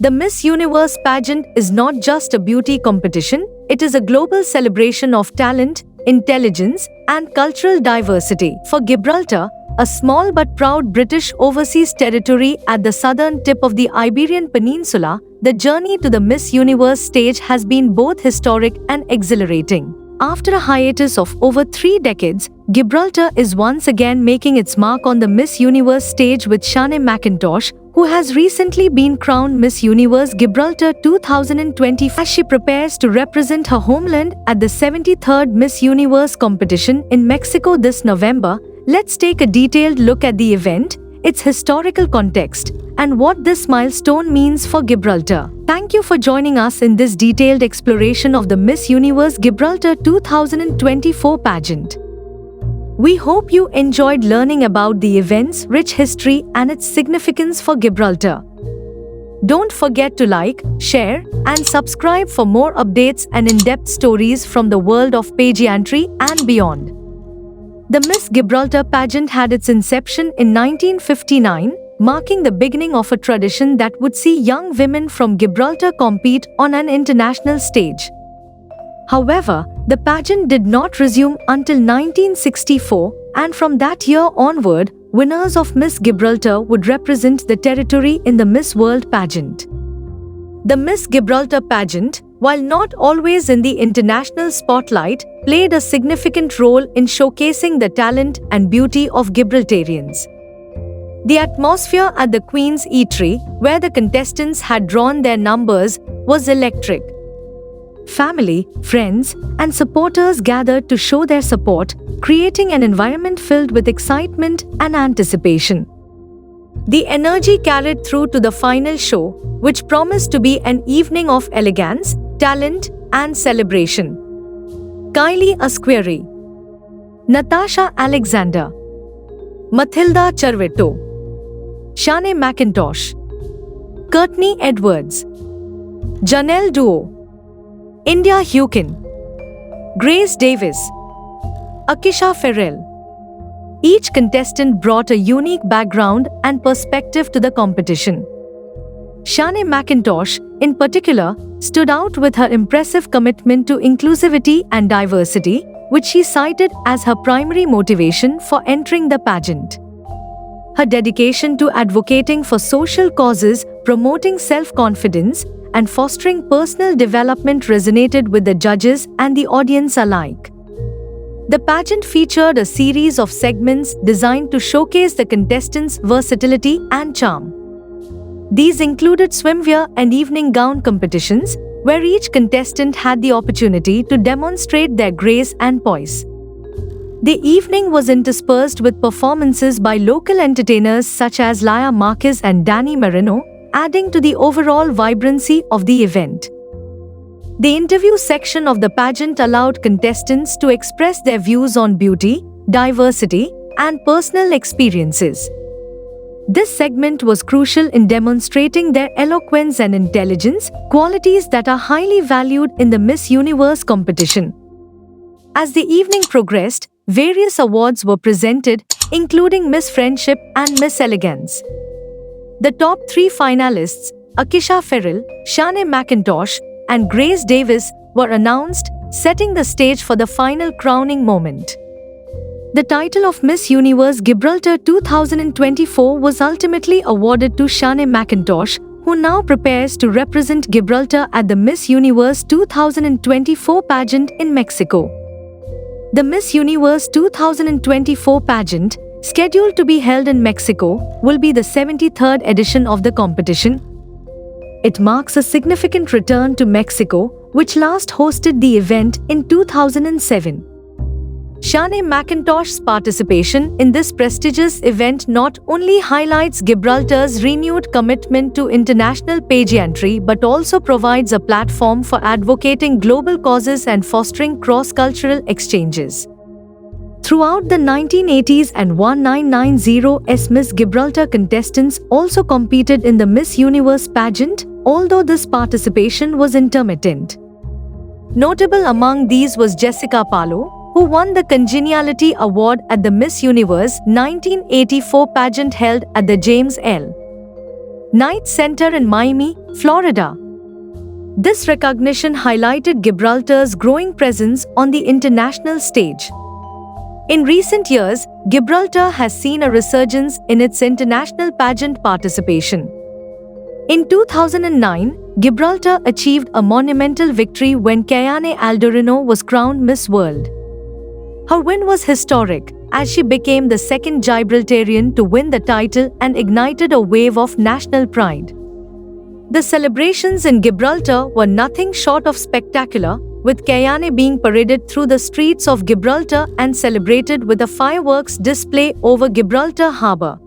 The Miss Universe pageant is not just a beauty competition, it is a global celebration of talent, intelligence, and cultural diversity. For Gibraltar, a small but proud British overseas territory at the southern tip of the Iberian Peninsula, the journey to the Miss Universe stage has been both historic and exhilarating. After a hiatus of over 3 decades, Gibraltar is once again making its mark on the Miss Universe stage with Siane McIntosh, who has recently been crowned Miss Universe Gibraltar 2020 as she prepares to represent her homeland at the 73rd Miss Universe competition in Mexico this November. Let's take a detailed look at the event, its historical context, and what this milestone means for Gibraltar. Thank you for joining us in this detailed exploration of the Miss Universe Gibraltar 2024 pageant. We hope you enjoyed learning about the event's rich history and its significance for Gibraltar. Don't forget to like, share, and subscribe for more updates and in-depth stories from the world of pageantry and beyond. The Miss Gibraltar pageant had its inception in 1959, marking the beginning of a tradition that would see young women from Gibraltar compete on an international stage. However, the pageant did not resume until 1964, and from that year onward, winners of Miss Gibraltar would represent the territory in the Miss World pageant. The Miss Gibraltar pageant, while not always in the international spotlight, played a significant role in showcasing the talent and beauty of Gibraltarians. The atmosphere at the Queen's Eatery, where the contestants had drawn their numbers, was electric. Family, friends, and supporters gathered to show their support, creating an environment filled with excitement and anticipation. The energy carried through to the final show, which promised to be an evening of elegance, talent, and celebration. Kylie Asqueri, Natasha Alexander, Mathilda Cerveto, Siane McIntosh, Courtney Edwards, Janelle Duo, India Hukin, Grace Davis, Akisha Ferrell. Each contestant brought a unique background and perspective to the competition. Siane McIntosh, in particular, stood out with her impressive commitment to inclusivity and diversity, which she cited as her primary motivation for entering the pageant. Her dedication to advocating for social causes, promoting self-confidence, and fostering personal development resonated with the judges and the audience alike. The pageant featured a series of segments designed to showcase the contestants' versatility and charm. These included swimwear and evening gown competitions, where each contestant had the opportunity to demonstrate their grace and poise. The evening was interspersed with performances by local entertainers such as Laia Marquez and Danny Marino, adding to the overall vibrancy of the event. The interview section of the pageant allowed contestants to express their views on beauty, diversity, and personal experiences. This segment was crucial in demonstrating their eloquence and intelligence, qualities that are highly valued in the Miss Universe competition. As the evening progressed, various awards were presented, including Miss Friendship and Miss Elegance. The top 3 finalists, Akisha Ferrell, Siane McIntosh, and Grace Davis, were announced, setting the stage for the final crowning moment. The title of Miss Universe Gibraltar 2024 was ultimately awarded to Siane McIntosh, who now prepares to represent Gibraltar at the Miss Universe 2024 pageant in Mexico. The Miss Universe 2024 pageant, scheduled to be held in Mexico, will be the 73rd edition of the competition. It marks a significant return to Mexico, which last hosted the event in 2007. Siane McIntosh's participation in this prestigious event not only highlights Gibraltar's renewed commitment to international pageantry but also provides a platform for advocating global causes and fostering cross-cultural exchanges. Throughout the 1980s and 1990s, Miss Gibraltar contestants also competed in the Miss Universe pageant, although this participation was intermittent. Notable among these was Jessica Palo, who won the Congeniality Award at the Miss Universe 1984 pageant held at the James L. Knight Center in Miami, Florida. This recognition highlighted Gibraltar's growing presence on the international stage. In recent years, Gibraltar has seen a resurgence in its international pageant participation. In 2009, Gibraltar achieved a monumental victory when Kayane Alderino was crowned Miss World. Her win was historic, as she became the second Gibraltarian to win the title and ignited a wave of national pride. The celebrations in Gibraltar were nothing short of spectacular, with Kayane being paraded through the streets of Gibraltar and celebrated with a fireworks display over Gibraltar Harbour.